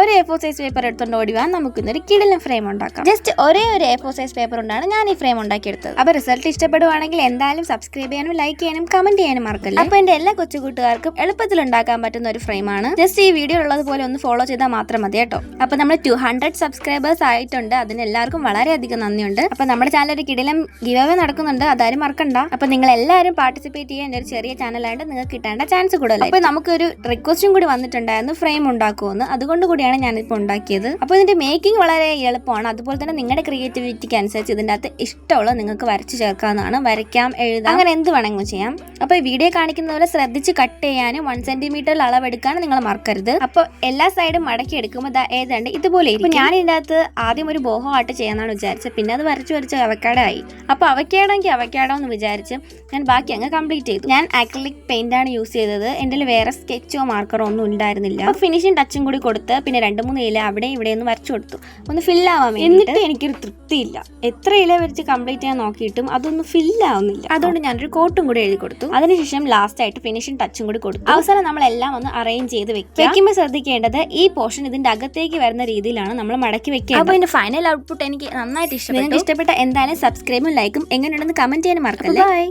ഒരു A4 size paper എടുത്തുകൊണ്ട് ഓടിവാൻ നമുക്കിന്നൊരു കിടിലൻ ഫ്രെയിം ഉണ്ടാക്കാം. ജസ്റ്റ് ഒരേ ഒരു A4 സൈസ് പേപ്പർ കൊണ്ടാണ് ഞാൻ ഈ ഫ്രെയിം ഉണ്ടാക്കിയെടുത്തത്. അപ്പോൾ റിസൾട്ട് ഇഷ്ടപ്പെടുവാണെങ്കിൽ എന്തായാലും സബ്സ്ക്രൈബ് ചെയ്യാനും ലൈക്ക് ചെയ്യാനും കമന്റ് ചെയ്യാനും മറക്കല്ലേ. അപ്പോൾ എന്റെ എല്ലാ കൊച്ചു കൂട്ടുകാർക്കും എളുപ്പത്തിൽ ഉണ്ടാക്കാൻ പറ്റുന്ന ഒരു ഫ്രെയിമാണ്. ജസ്റ്റ് ഈ വീഡിയോ ഉള്ളതുപോലെ ഒന്ന് ഫോളോ ചെയ്താൽ മാത്രം മതി കേട്ടോ. അപ്പോൾ നമ്മൾ 200 സബ്സ്ക്രൈബേഴ്സ് ആയിട്ടുണ്ട്. അതിന് എല്ലാവർക്കും വളരെയധികം നന്ദിയുണ്ട്. അപ്പോൾ നമ്മുടെ ചാനൽ ഒരു കിടിലൻ ഗിവ് അവേ നടക്കുന്നുണ്ട്, അതാരും മറക്കണ്ട. അപ്പോൾ നിങ്ങൾ എല്ലാവരും പാർട്ടിസിപ്പേറ്റ് ചെയ്യാൻ ഒരു ചെറിയ ചാനലായിട്ട് നിങ്ങൾക്ക് കിട്ടേണ്ട ചാൻസ് കൂടുതലായി. അപ്പോൾ നമുക്കൊരു റിക്വസ്റ്റും കൂടി വന്നിട്ടുണ്ടായിരുന്നു ഫ്രെയിം ഉണ്ടാക്കുമെന്ന്. അതുകൊണ്ട് കൂടിയാണ് ഞാനിപ്പോൾ ഉണ്ടാക്കിയത്. അപ്പോൾ ഇതിന്റെ മേക്കിംഗ് വളരെ എളുപ്പമാണ്. അതുപോലെ തന്നെ നിങ്ങളുടെ ക്രിയേറ്റിവിറ്റിക്ക് അനുസരിച്ച് ഇതിൻ്റെ അകത്ത് ഇഷ്ടമുള്ള നിങ്ങൾക്ക് വരച്ച് ചേർക്കാവുന്നതാണ്. വരയ്ക്കാം, എഴുതാം, അങ്ങനെ എന്ത് വേണമെങ്കിലും ചെയ്യാം. അപ്പോൾ ഈ വീഡിയോ കാണിക്കുന്ന പോലെ ശ്രദ്ധിച്ച് കട്ട് ചെയ്യാനും 1 സെന്റിമീറ്ററിൽ അളവെടുക്കാനും നിങ്ങൾ മറക്കരുത്. അപ്പോൾ എല്ലാ സൈഡും മടക്കി എടുക്കുമ്പോൾ ഏതാണ്ട് ഇതുപോലെ ഇരിക്കും. ഞാൻ ഇതിൻ്റെ അകത്ത് ആദ്യം ഒരു ബോഹോ ആയിട്ട് ചെയ്യാനാണ് വിചാരിച്ചത്. പിന്നെ അത് വരച്ച് അവക്കാടായി. അപ്പോൾ അവക്കാടെങ്കിൽ അവക്കാടോ എന്ന് വിചാരിച്ച് ഞാൻ ബാക്കി അങ്ങ് കംപ്ലീറ്റ് ചെയ്തു. ഞാൻ ആക്രിലിക് പെയിന്റ് ആണ് യൂസ് ചെയ്തത്. എൻ്റെ വേറെ സ്കെച്ചോ മാർക്കറോ ഒന്നും ഉണ്ടായിരുന്നില്ല. അപ്പോൾ ഫിനിഷിംഗ് ടച്ചും കൂടി കൊടുത്ത് പിന്നെ 2-3 ഇല അവിടെ ഇവിടെ ഒന്ന് വരച്ചു കൊടുത്തു, ഒന്ന് ഫില്ലാവാൻ വേണ്ടി. എന്നിട്ട് എനിക്കൊരു തൃപ്തിയില്ല. എത്ര ഇല വരച്ച് കംപ്ലീറ്റ് ചെയ്യാൻ നോക്കിയിട്ടും അതൊന്നും ഫില്ലാവുന്നില്ല. അതുകൊണ്ട് ഞാനൊരു കോട്ടും കൂടി എഴുതി കൊടുത്തു. അതിനുശേഷം ലാസ്റ്റ് ആയിട്ട് ഫിനിഷിംഗ് ടച്ചും കൂടി കൊടുത്തു. അവസാനം നമ്മളെല്ലാം ഒന്ന് അറേഞ്ച് ചെയ്ത് വെക്കുമ്പോൾ ശ്രദ്ധിക്കേണ്ടത് ഈ പോർഷൻ ഇതിന്റെ അകത്തേക്ക് വരുന്ന രീതിയിലാണ് നമ്മൾ മടക്കി വെക്കുക. അപ്പോൾ ഇതിന്റെ ഫൈനൽ ഔട്ട്പുട്ട് എനിക്ക് നന്നായിട്ട് ഇഷ്ടപ്പെട്ടു. നിങ്ങൾക്ക് ഇഷ്ടപ്പെട്ട എന്തായാലും സബ്സ്ക്രൈബും ലൈക്കും എങ്ങനെയുണ്ടെന്ന് കമന്റ് ചെയ്യാൻ മറക്കല്ലേ. ബൈ.